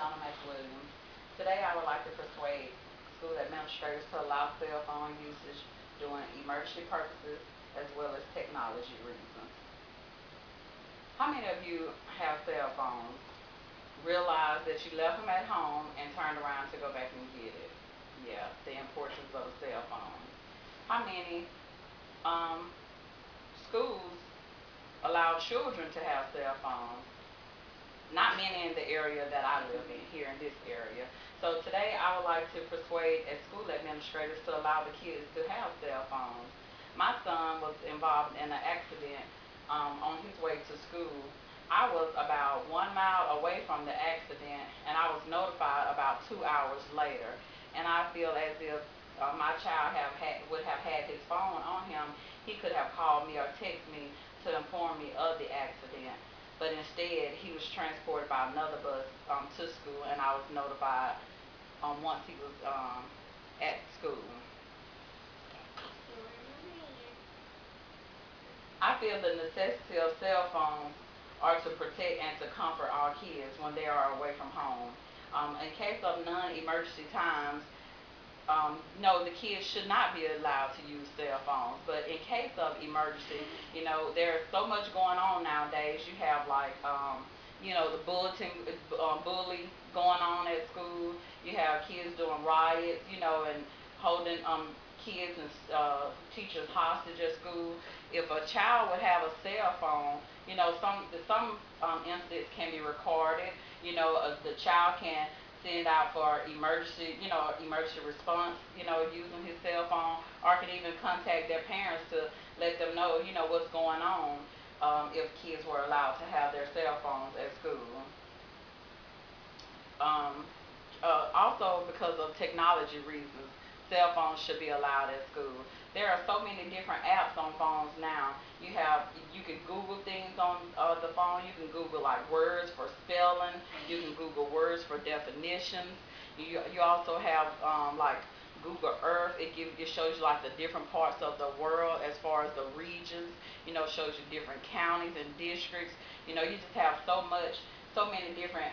TeShawnna McWilliams. Today I would like to persuade school administrators to allow cell phone usage during emergency purposes as well as technology reasons. How many of you have cell phones? Realize that you left them at home and turned around to go back and get it? Yeah, the importance of a cell phone. How many um, schools allow children to have cell phones? Not many in the area that I live in, here in this area. So today I would like to persuade as school administrators to allow the kids to have cell phones. My son was involved in an accident on his way to school. I was about 1 mile away from the accident, and I was notified about 2 hours later. And I feel as if my child would have had his phone on him, he could have called me or texted me to inform me of the accident. But instead, he was transported by another bus to school, and I was notified once he was at school. I feel the necessity of cell phones are to protect and to comfort our kids when they are away from home. In case of non-emergency times, no, the kids should not be allowed to use cell phones. But in case of emergency, there's so much going on nowadays. You have like, the bully going on at school. You have kids doing riots, and holding kids and teachers hostage at school. If a child would have a cell phone, some incidents can be recorded. The child can send out for emergency response, using his cell phone, or can even contact their parents to let them know, what's going on if kids were allowed to have their cell phones at school. Um, Also, because of technology reasons, cell phones should be allowed at school. There are so many different apps on phones now. You can Google things on the phone. You can Google like words for spelling. You can Google words for definitions. You also have like Google Earth. It shows you like the different parts of the world as far as the regions. Shows you different counties and districts. You just have so many different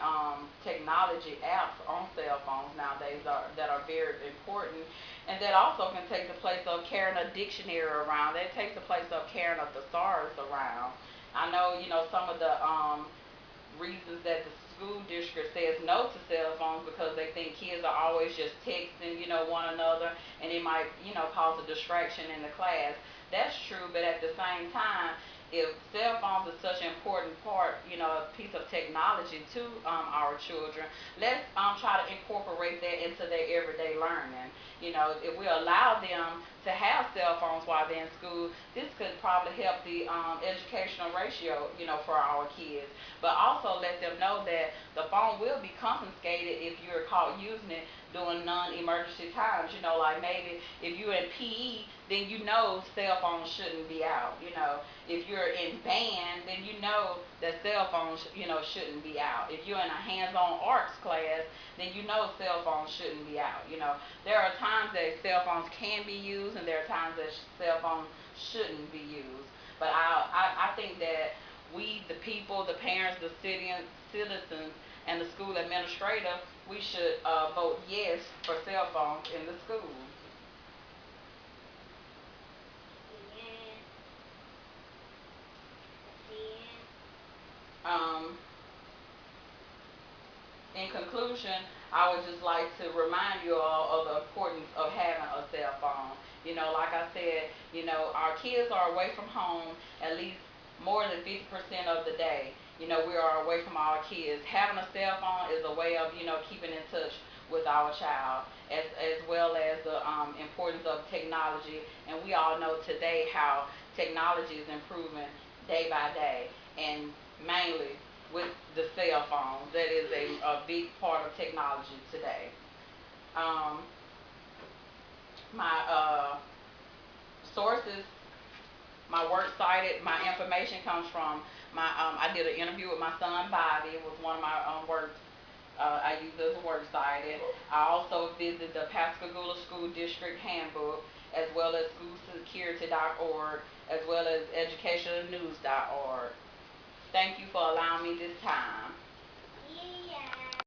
technology apps on cell phones nowadays that are very important, and that also can take the place of carrying a dictionary around. That takes the place of carrying a thesaurus around. I know, some of the reasons that the school district says no to cell phones because they think kids are always just texting, one another, and it might, cause a distraction in the class. That's true, but at the same time, if cell phones is such an important part, a piece of technology to our children, let's try to incorporate that into their everyday learning. If we allow them to have cell phones while they're in school, this could probably help the educational ratio, for our kids. But also let them know that the phone will be confiscated if you're caught using it during non-emergency times. Like maybe if you're in PE, then cell phones shouldn't be out. If you're in band, then that cell phones, shouldn't be out. If you're in a hands-on arts class, then cell phones shouldn't be out. There are times that cell phones can be used, and there are times that cell phones shouldn't be used. But I think that we, the people, the parents, the citizens, and the school administrator, we should vote yes for cell phones in the school. Um, in conclusion, I would just like to remind you all of the importance of having a cell phone. Like I said, our kids are away from home at least more than 50% of the day. We are away from our kids. Having a cell phone is a way of, keeping in touch with our child, as well as the importance of technology. And we all know today how technology is improving day by day, and mainly with the cell phone. That is a big part of technology today. Um, my sources, my works cited, my information comes from I did an interview with my son Bobby. It was one of my works. I used as a work cited. I also visited the Pascagoula School District Handbook, as well as schoolsecurity.org, as well as educationalnews.org. Thank you for allowing me this time.